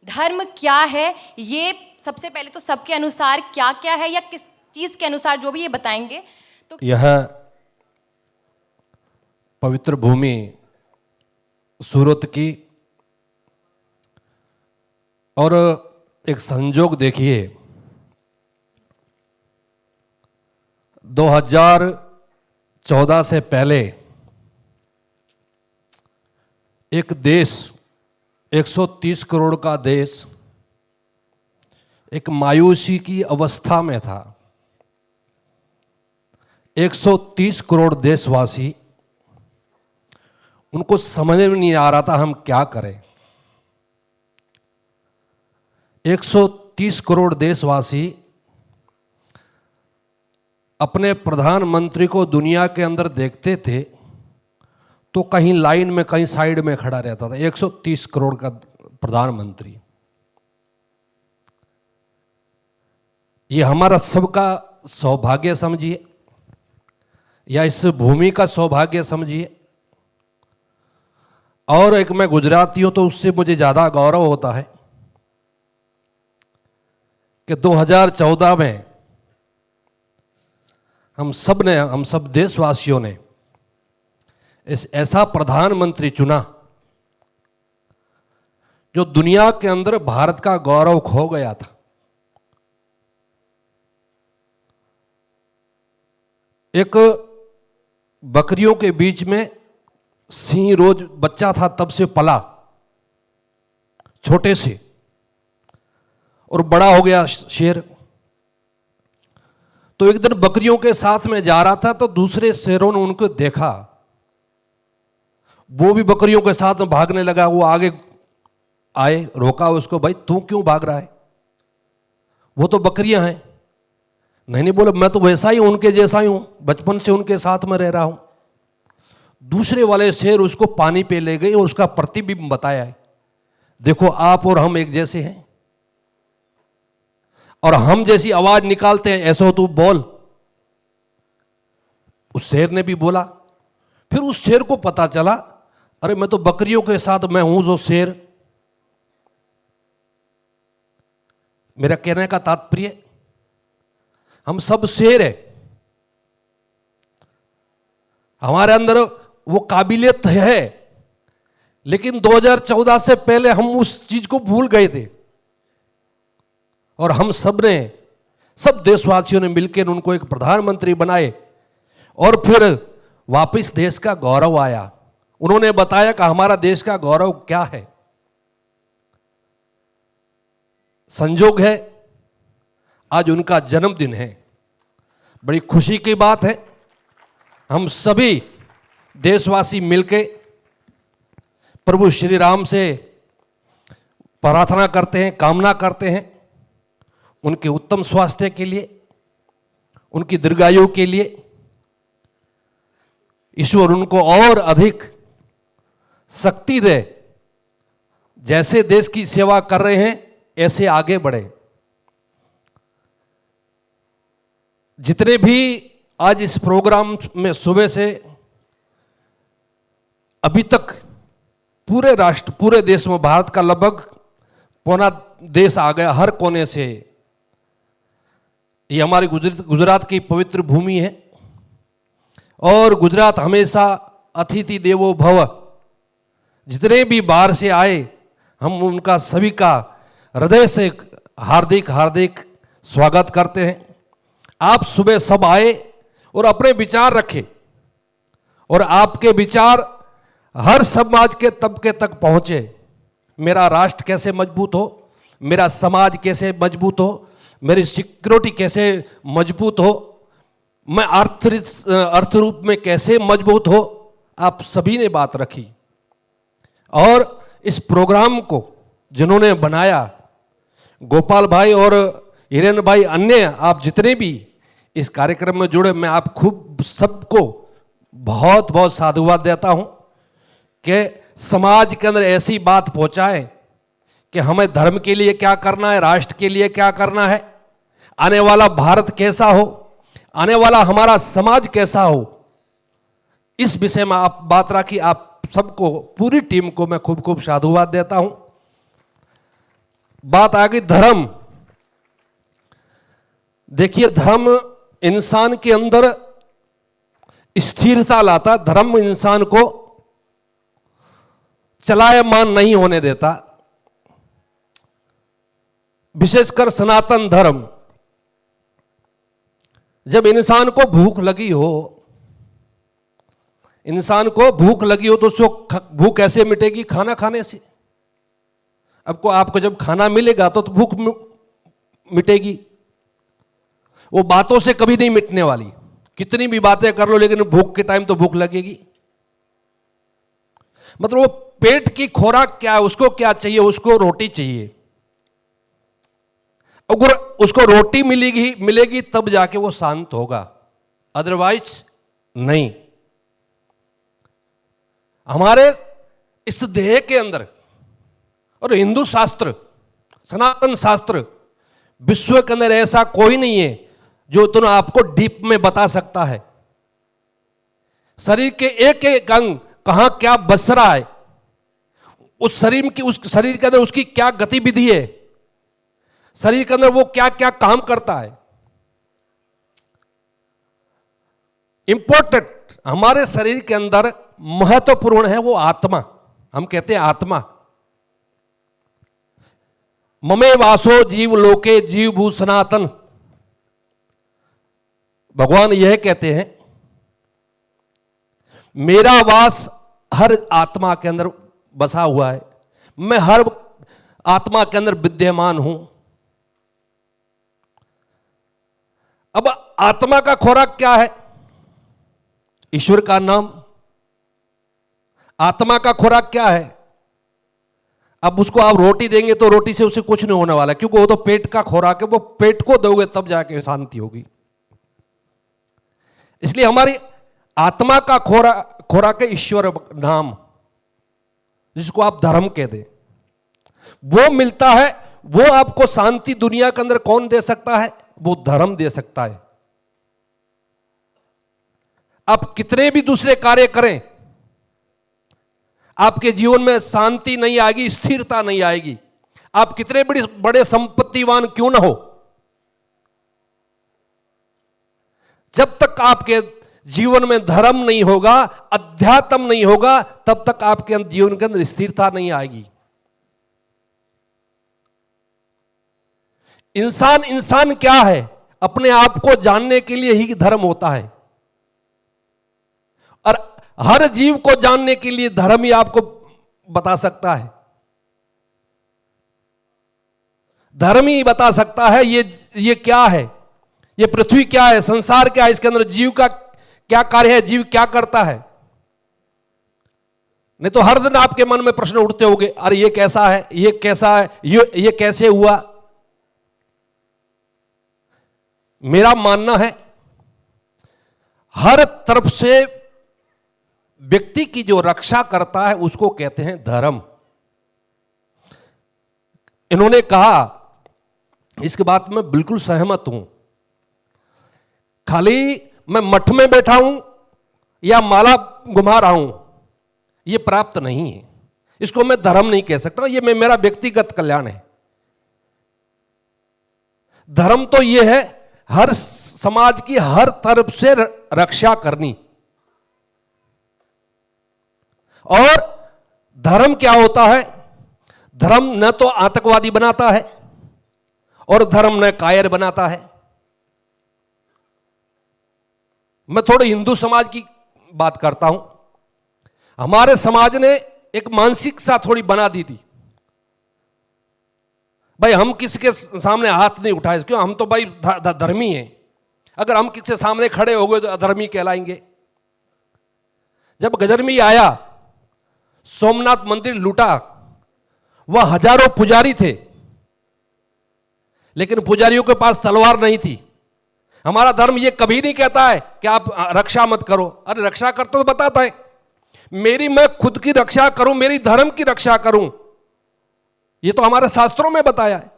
धर्म क्या है, ये सबसे पहले तो सबके अनुसार क्या क्या है या किस चीज़ के अनुसार, जो भी ये बताएंगे। तो यह पवित्र भूमि सूरत की, और एक संजोग देखिए, 2014 से पहले एक देश, 130 करोड़ का देश एक मायूसी की अवस्था में था। 130 करोड़ देशवासी, उनको समझ में नहीं आ रहा था हम क्या करें। 130 करोड़ देशवासी अपने प्रधानमंत्री को दुनिया के अंदर देखते थे तो कहीं लाइन में कहीं साइड में खड़ा रहता था। 130 करोड़ का प्रधानमंत्री, ये हमारा सबका सौभाग्य समझिए या इस भूमि का सौभाग्य समझिए। और एक मैं गुजराती हूं तो उससे मुझे ज़्यादा गौरव होता है कि 2014 में हम सब देशवासियों ने ऐसा प्रधानमंत्री चुना जो दुनिया के अंदर भारत का गौरव खो गया था। एक बकरियों के बीच में सिंह रोज बच्चा था तब से पला, छोटे से, और बड़ा हो गया शेर। तो एक दिन बकरियों के साथ में जा रहा था तो दूसरे शेरों ने उनको देखा, वो भी बकरियों के साथ में भागने लगा। वो आगे आए, रोका उसको, भाई तू क्यों भाग रहा है, वो तो बकरियां हैं। नहीं बोले, मैं तो वैसा ही हूं, उनके जैसा ही हूं, बचपन से उनके साथ में रह रहा हूं। दूसरे वाले शेर उसको पानी पे ले गए और उसका प्रतिबिंब बताया है, देखो आप और हम एक जैसे हैं, और हम जैसी आवाज निकालते हैं, ऐसा हो तू बोल। उस शेर ने भी बोला। फिर उस शेर को पता चला, अरे मैं तो बकरियों के साथ मैं हूं जो शेर। मेरा कहने का तात्पर्य, हम सब शेर है, हमारे अंदर वो काबिलियत है, लेकिन 2014 से पहले हम उस चीज को भूल गए थे। और हम सब देशवासियों ने मिलकर उनको एक प्रधानमंत्री बनाए, और फिर वापस देश का गौरव आया। उन्होंने बताया कि हमारा देश का गौरव क्या है। संजोग है आज उनका जन्मदिन है, बड़ी खुशी की बात है। हम सभी देशवासी मिलके प्रभु श्री राम से प्रार्थना करते हैं, कामना करते हैं उनके उत्तम स्वास्थ्य के लिए, उनकी दीर्घायु के लिए। ईश्वर उनको और अधिक शक्ति दे, जैसे देश की सेवा कर रहे हैं ऐसे आगे बढ़े। जितने भी आज इस प्रोग्राम में सुबह से अभी तक पूरे राष्ट्र, पूरे देश में, भारत का लगभग पौना देश आ गया, हर कोने से। ये हमारी गुजरात की पवित्र भूमि है, और गुजरात हमेशा अतिथि देवो भव। जितने भी बाहर से आए, हम उनका सभी का हृदय से हार्दिक हार्दिक स्वागत करते हैं। आप सुबह सब आए और अपने विचार रखें, और आपके विचार हर समाज के तबके तक पहुंचे। मेरा राष्ट्र कैसे मजबूत हो, मेरा समाज कैसे मजबूत हो, मेरी सिक्योरिटी कैसे मजबूत हो, मैं अर्थ रूप में कैसे मजबूत हो, आप सभी ने बात रखी। और इस प्रोग्राम को जिन्होंने बनाया, गोपाल भाई और हिरेन भाई, अन्य आप जितने भी इस कार्यक्रम में जुड़े, मैं आप खूब सबको बहुत बहुत साधुवाद देता हूं कि समाज के अंदर ऐसी बात पहुंचाए कि हमें धर्म के लिए क्या करना है, राष्ट्र के लिए क्या करना है, आने वाला भारत कैसा हो, आने वाला हमारा समाज कैसा हो। इस विषय में आप बात रखी। आप सबको, पूरी टीम को मैं खूब खूब साधुवाद देता हूं। बात आ गई धर्म। देखिए, धर्म इंसान के अंदर स्थिरता लाता, धर्म इंसान को चलायमान नहीं होने देता। विशेषकर सनातन धर्म, जब इंसान को भूख लगी हो, इंसान को भूख लगी हो तो उसको भूख कैसे मिटेगी? खाना खाने से। अब को आपको जब खाना मिलेगा तो भूख मिटेगी। वो बातों से कभी नहीं मिटने वाली, कितनी भी बातें कर लो, लेकिन भूख के टाइम तो भूख लगेगी। मतलब वो पेट की खुराक क्या है, उसको क्या चाहिए? उसको रोटी चाहिए। अगर उसको रोटी मिलेगी तब जाके वो शांत होगा, अदरवाइज नहीं। हमारे इस देह के अंदर, और हिंदू शास्त्र, सनातन शास्त्र, विश्व के अंदर ऐसा कोई नहीं है जो तुम आपको डीप में बता सकता है। शरीर के एक एक अंग कहां क्या बस रहा है, उस शरीर के अंदर उसकी क्या गतिविधि है, शरीर के अंदर वो क्या क्या काम करता है। इंपॉर्टेंट, हमारे शरीर के अंदर महत्वपूर्ण है वो आत्मा। हम कहते हैं आत्मा। ममे वासो जीव लोके जीव भू सनातन, भगवान यह कहते हैं मेरा वास हर आत्मा के अंदर बसा हुआ है, मैं हर आत्मा के अंदर विद्यमान हूं। अब आत्मा का खुराक क्या है? ईश्वर का नाम। आत्मा का खुराक क्या है? अब उसको आप रोटी देंगे तो रोटी से उसे कुछ नहीं होने वाला, क्योंकि वो तो पेट का खुराक है, वो पेट को दोगे तब जाके शांति होगी। इसलिए हमारी आत्मा का खुराक है ईश्वर नाम, जिसको आप धर्म कह दे। वो मिलता है, वो आपको शांति दुनिया के अंदर कौन दे सकता है? वो धर्म दे सकता है। आप कितने भी दूसरे कार्य करें, आपके जीवन में शांति नहीं आएगी, स्थिरता नहीं आएगी। आप कितने बड़े संपत्तिवान क्यों ना हो, जब तक आपके जीवन में धर्म नहीं होगा, अध्यात्म नहीं होगा, तब तक आपके जीवन के अंदर स्थिरता नहीं आएगी। इंसान क्या है? अपने आप को जानने के लिए ही धर्म होता है, और हर जीव को जानने के लिए धर्म ही आपको बता सकता है। धर्म ही बता सकता है ये क्या है, ये पृथ्वी क्या है, संसार क्या है, इसके अंदर जीव का क्या कार्य है, जीव क्या करता है। नहीं तो हर दिन आपके मन में प्रश्न उठते होंगे, अरे ये कैसा है, ये कैसा है, ये कैसे हुआ। मेरा मानना है हर तरफ से व्यक्ति की जो रक्षा करता है उसको कहते हैं धर्म। इन्होंने कहा, इसके बात में बिल्कुल सहमत हूं, खाली मैं मठ में बैठा हूं या माला घुमा रहा हूं ये प्राप्त नहीं है, इसको मैं धर्म नहीं कह सकता। ये मेरा व्यक्तिगत कल्याण है। धर्म तो ये है हर समाज की हर तरफ से रक्षा करनी। और धर्म क्या होता है? धर्म न तो आतंकवादी बनाता है और धर्म न कायर बनाता है। मैं थोड़ी हिंदू समाज की बात करता हूं। हमारे समाज ने एक मानसिकता थोड़ी बना दी थी, भाई हम किसी के सामने हाथ नहीं उठाए, क्यों? हम तो भाई धर्मी हैं, अगर हम किसी के सामने खड़े हो गए तो अधर्मी कहलाएंगे। जब गजरमी आया, सोमनाथ मंदिर लूटा, वह हजारों पुजारी थे, लेकिन पुजारियों के पास तलवार नहीं थी। हमारा धर्म यह कभी नहीं कहता है कि आप रक्षा मत करो। अरे रक्षा करते तो बताता है, मैं खुद की रक्षा करूं, मेरी धर्म की रक्षा करूं, ये तो हमारे शास्त्रों में बताया है।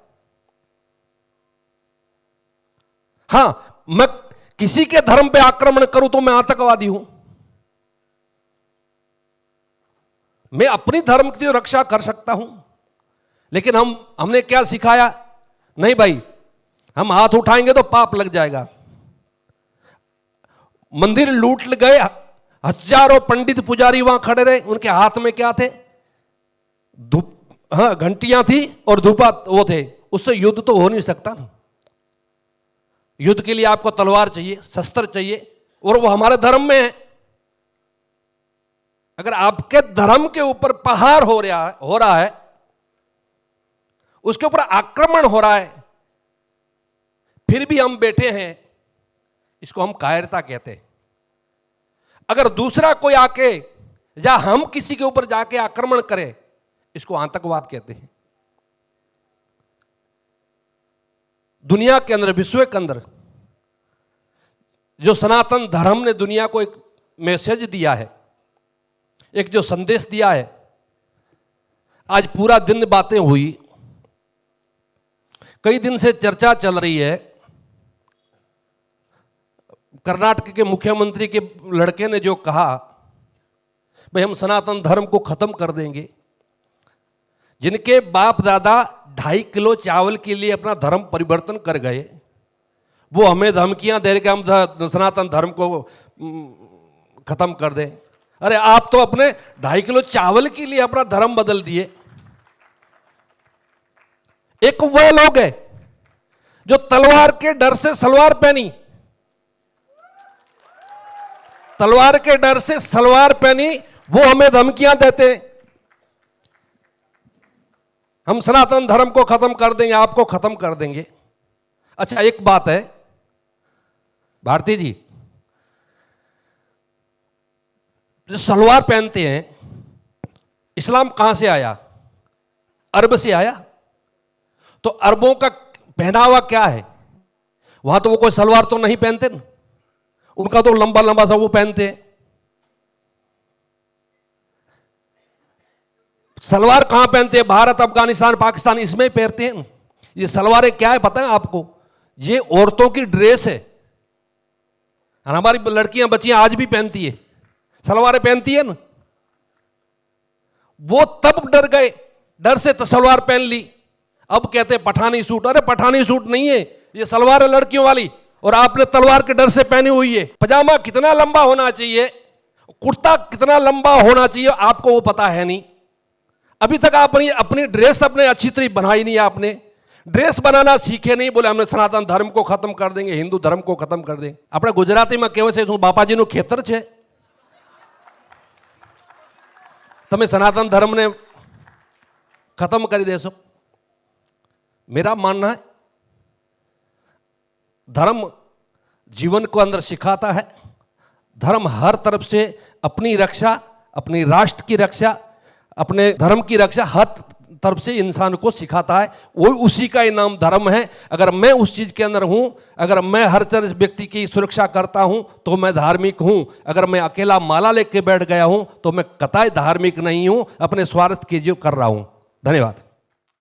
हां, मैं किसी के धर्म पे आक्रमण करूं तो मैं आतंकवादी हूं। मैं अपनी धर्म की रक्षा कर सकता हूं, लेकिन हमने क्या सिखाया? नहीं भाई, हम हाथ उठाएंगे तो पाप लग जाएगा। मंदिर लूट गए, हजारों पंडित पुजारी वहां खड़े रहे, उनके हाथ में क्या थे? घंटियां थी और धूपा वो थे। उससे युद्ध तो हो नहीं सकता ना। युद्ध के लिए आपको तलवार चाहिए, शस्त्र चाहिए, और वो हमारे धर्म में है। अगर आपके धर्म के ऊपर प्रहार हो रहा है, उसके ऊपर आक्रमण हो रहा है, फिर भी हम बैठे हैं, इसको हम कायरता कहते हैं। अगर दूसरा कोई आके या हम किसी के ऊपर जाके आक्रमण करें, इसको आतंकवाद कहते हैं। दुनिया के अंदर, विश्व के अंदर जो सनातन धर्म ने दुनिया को एक मैसेज दिया है, एक जो संदेश दिया है, आज पूरा दिन बातें हुई, कई दिन से चर्चा चल रही है। कर्नाटक के मुख्यमंत्री के लड़के ने जो कहा, भाई हम सनातन धर्म को खत्म कर देंगे। जिनके बाप दादा 2.5 किलो चावल के लिए अपना धर्म परिवर्तन कर गए, वो हमें धमकियां दे रहे कि हम सनातन धर्म को खत्म कर दें। अरे आप तो अपने 2.5 किलो चावल के लिए अपना धर्म बदल दिए। एक वह लोग है जो तलवार के डर से सलवार पहनी, तलवार के डर से सलवार पहनी, वो हमें धमकियां देते, हम सनातन धर्म को खत्म कर देंगे, आपको खत्म कर देंगे। अच्छा, एक बात है भारती जी, जो सलवार पहनते हैं, इस्लाम कहां से आया? अरब से आया। तो अरबों का पहनावा क्या है? वहां तो वो कोई सलवार तो नहीं पहनते ना, उनका तो लंबा लंबा सा वो पहनते हैं। सलवार कहां पहनते हैं? भारत, अफगानिस्तान, पाकिस्तान, इसमें पहनते हैं। ये सलवारें क्या है पता है आपको? ये औरतों की ड्रेस है। और हमारी लड़कियां बच्चियां आज भी पहनती है, सलवारें पहनती है ना। वो तब डर गए, डर से तो सलवार पहन ली। अब कहते हैं पठानी सूट। अरे पठानी सूट नहीं है, ये सलवार है लड़कियों वाली, और आपने तलवार के डर से पहनी हुई है। पजामा कितना लंबा होना चाहिए, कुर्ता कितना लंबा होना चाहिए, आपको वो पता है नहीं। अभी तक आपने अपनी ड्रेस अपने अच्छी तरह बनाई नहीं, आपने ड्रेस बनाना सीखे नहीं। बोले हमने सनातन धर्म को खत्म कर देंगे, हिंदू धर्म को खत्म कर देंगे। अपने गुजराती में कહેવાય છે, બાપાજીનું ખેતર છે, તમે सनातन धर्म ने खत्म कर देशो। मेरा मानना है धर्म जीवन को अंदर सिखाता है। धर्म हर तरफ से अपनी रक्षा, अपनी राष्ट्र की रक्षा, अपने धर्म की रक्षा हर तरफ से इंसान को सिखाता है। वो उसी का ही नाम धर्म है। अगर मैं उस चीज के अंदर हूं, अगर मैं हर तरह व्यक्ति की सुरक्षा करता हूं, तो मैं धार्मिक हूं। अगर मैं अकेला माला लेके बैठ गया हूं, तो मैं कतई धार्मिक नहीं हूं, अपने स्वार्थ के जो कर रहा हूं। धन्यवाद।